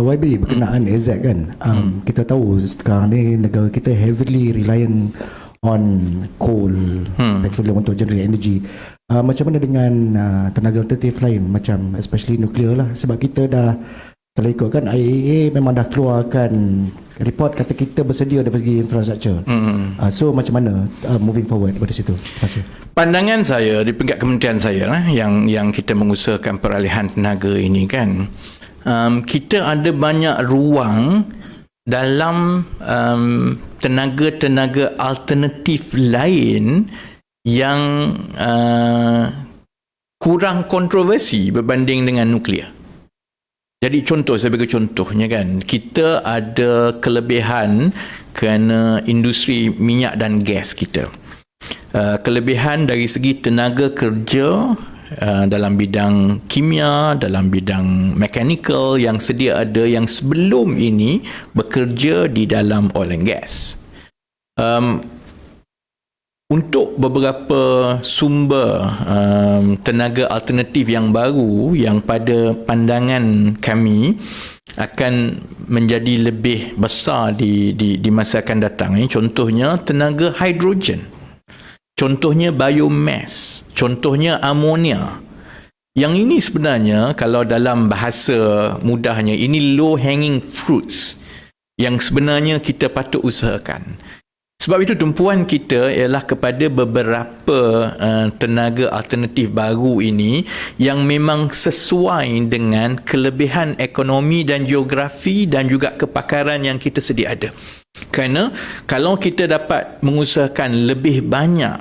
YB berkenaan AZ kan, kita tahu sekarang ni negara kita heavily reliant on coal, petroleum untuk generate energy. Macam mana dengan tenaga alternatif lain, macam especially nuklear lah, sebab kita dah kalau ikutkan IAEA memang dah keluarkan report kata kita bersedia dari segi infrastruktur. So macam mana moving forward dari situ? Terima kasih. Pandangan saya di peringkat kementerian saya lah, yang kita mengusahakan peralihan tenaga ini kan, kita ada banyak ruang dalam tenaga-tenaga alternatif lain yang kurang kontroversi berbanding dengan nuklear. Jadi saya bagi contohnya kan, kita ada kelebihan kerana industri minyak dan gas kita. Kelebihan dari segi tenaga kerja dalam bidang kimia, dalam bidang mechanical yang sedia ada, yang sebelum ini bekerja di dalam oil and gas. Untuk beberapa sumber tenaga alternatif yang baru yang pada pandangan kami akan menjadi lebih besar di masa akan datang, contohnya tenaga hidrogen, contohnya biomass, contohnya amonia. Yang ini sebenarnya kalau dalam bahasa mudahnya ini low hanging fruits yang sebenarnya kita patut usahakan. Sebab itu tumpuan kita ialah kepada beberapa tenaga alternatif baru ini yang memang sesuai dengan kelebihan ekonomi dan geografi dan juga kepakaran yang kita sedia ada. Kerana kalau kita dapat mengusahakan lebih banyak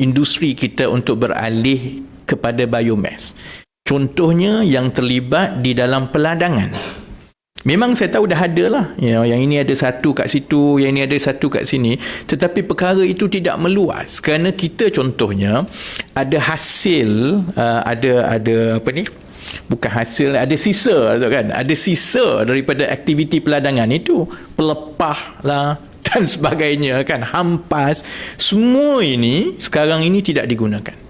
industri kita untuk beralih kepada biomass, contohnya yang terlibat di dalam peladangan. Memang saya tahu dah ada lah, yang ini ada satu kat situ, yang ini ada satu kat sini, tetapi perkara itu tidak meluas kerana kita contohnya ada hasil, ada apa ni, bukan hasil, ada sisa kan, ada sisa daripada aktiviti peladangan itu, pelepah lah dan sebagainya kan, hampas, semua ini sekarang ini tidak digunakan.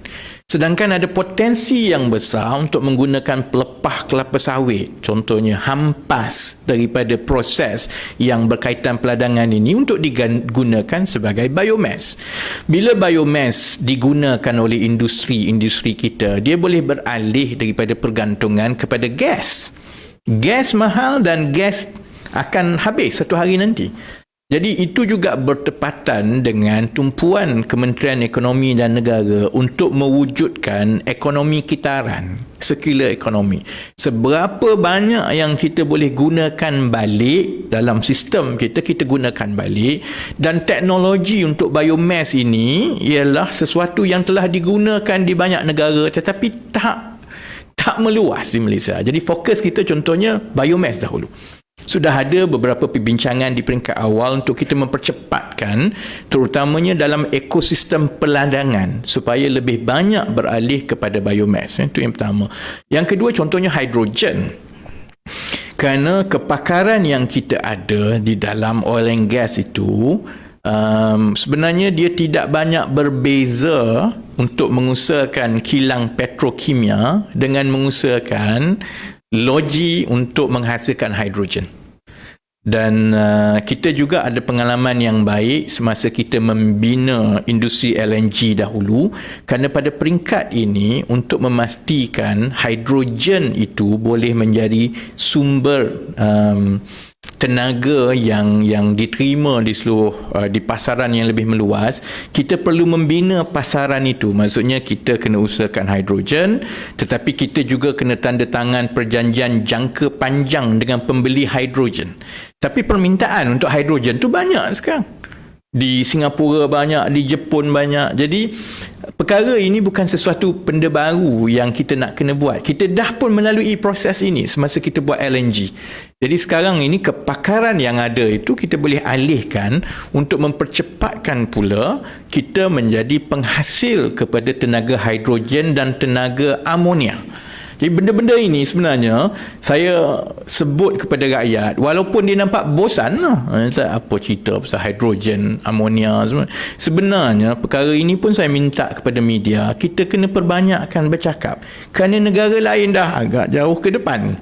Sedangkan ada potensi yang besar untuk menggunakan pelepah kelapa sawit, contohnya hampas daripada proses yang berkaitan peladangan ini untuk digunakan sebagai biomass. Bila biomass digunakan oleh industri-industri kita, dia boleh beralih daripada pergantungan kepada gas. Gas mahal dan gas akan habis satu hari nanti. Jadi itu juga bertepatan dengan tumpuan Kementerian Ekonomi dan Negara untuk mewujudkan ekonomi kitaran, circular economy. Seberapa banyak yang kita boleh gunakan balik dalam sistem kita gunakan balik, dan teknologi untuk biomass ini ialah sesuatu yang telah digunakan di banyak negara tetapi tak meluas di Malaysia. Jadi fokus kita contohnya biomass dahulu. Sudah ada beberapa perbincangan di peringkat awal untuk kita mempercepatkan terutamanya dalam ekosistem peladangan supaya lebih banyak beralih kepada biomass. Itu yang pertama. Yang kedua contohnya hidrogen. Kerana kepakaran yang kita ada di dalam oil and gas itu sebenarnya dia tidak banyak berbeza untuk mengusahakan kilang petrokimia dengan mengusahakan loji untuk menghasilkan hidrogen. Dan kita juga ada pengalaman yang baik semasa kita membina industri LNG dahulu, kerana pada peringkat ini untuk memastikan hidrogen itu boleh menjadi sumber tenaga yang diterima di seluruh di pasaran yang lebih meluas, kita perlu membina pasaran itu. Maksudnya kita kena usahakan hidrogen, tetapi kita juga kena tanda tangan perjanjian jangka panjang dengan pembeli hidrogen. Tapi permintaan untuk hidrogen tu banyak sekarang. Di Singapura banyak, di Jepun banyak. Jadi perkara ini bukan sesuatu benda baru yang kita nak kena buat. Kita dah pun melalui proses ini semasa kita buat LNG. Jadi sekarang ini kepakaran yang ada itu kita boleh alihkan untuk mempercepatkan pula kita menjadi penghasil kepada tenaga hidrogen dan tenaga amonia. Jadi benda-benda ini sebenarnya saya sebut kepada rakyat walaupun dia nampak bosan lah. Apa cerita pasal hidrogen, amonia semua. Sebenarnya perkara ini pun saya minta kepada media, kita kena perbanyakkan bercakap. Kerana negara lain dah agak jauh ke depan.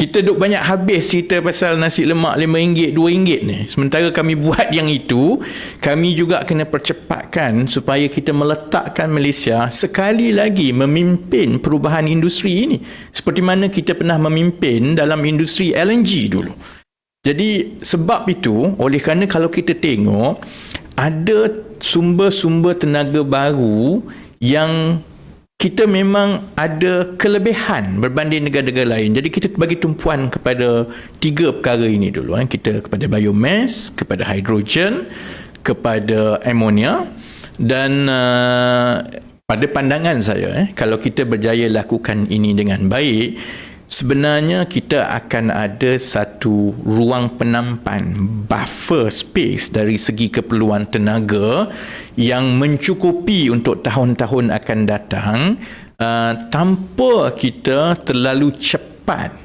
Kita duk banyak habis cerita pasal nasi lemak RM5, RM2 ni. Sementara kami buat yang itu, kami juga kena percepatkan supaya kita meletakkan Malaysia sekali lagi memimpin perubahan industri ini. Seperti mana kita pernah memimpin dalam industri LNG dulu. Jadi sebab itu, oleh kerana kalau kita tengok, ada sumber-sumber tenaga baru yang kita memang ada kelebihan berbanding negara-negara lain. Jadi kita bagi tumpuan kepada 3 perkara ini dulu. Kita kepada biomass, kepada hidrogen, kepada amonia, dan pada pandangan saya, kalau kita berjaya lakukan ini dengan baik, sebenarnya kita akan ada satu ruang penampan, buffer space dari segi keperluan tenaga yang mencukupi untuk tahun-tahun akan datang, tanpa kita terlalu cepat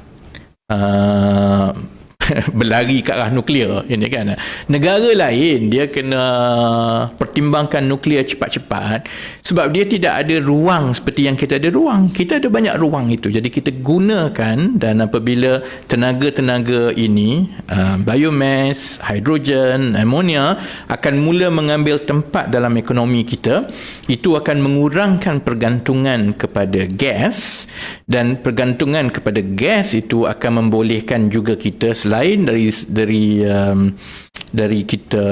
berlari ke arah nuklear, ini kan. Negara lain dia kena pertimbangkan nuklear cepat-cepat sebab dia tidak ada ruang seperti yang kita ada ruang. Kita ada banyak ruang itu. Jadi kita gunakan, dan apabila tenaga-tenaga ini, biomass, hidrogen, amonia akan mula mengambil tempat dalam ekonomi kita, itu akan mengurangkan pergantungan kepada gas, dan pergantungan kepada gas itu akan membolehkan juga kita selain dari kita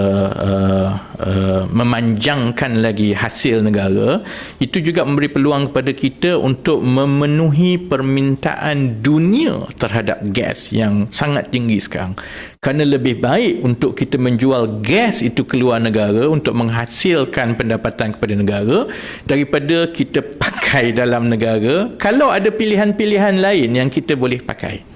memanjangkan lagi hasil negara, itu juga memberi peluang kepada kita untuk memenuhi permintaan dunia terhadap gas yang sangat tinggi sekarang. Kerana lebih baik untuk kita menjual gas itu keluar negara untuk menghasilkan pendapatan kepada negara daripada kita pakai dalam negara, kalau ada pilihan-pilihan lain yang kita boleh pakai.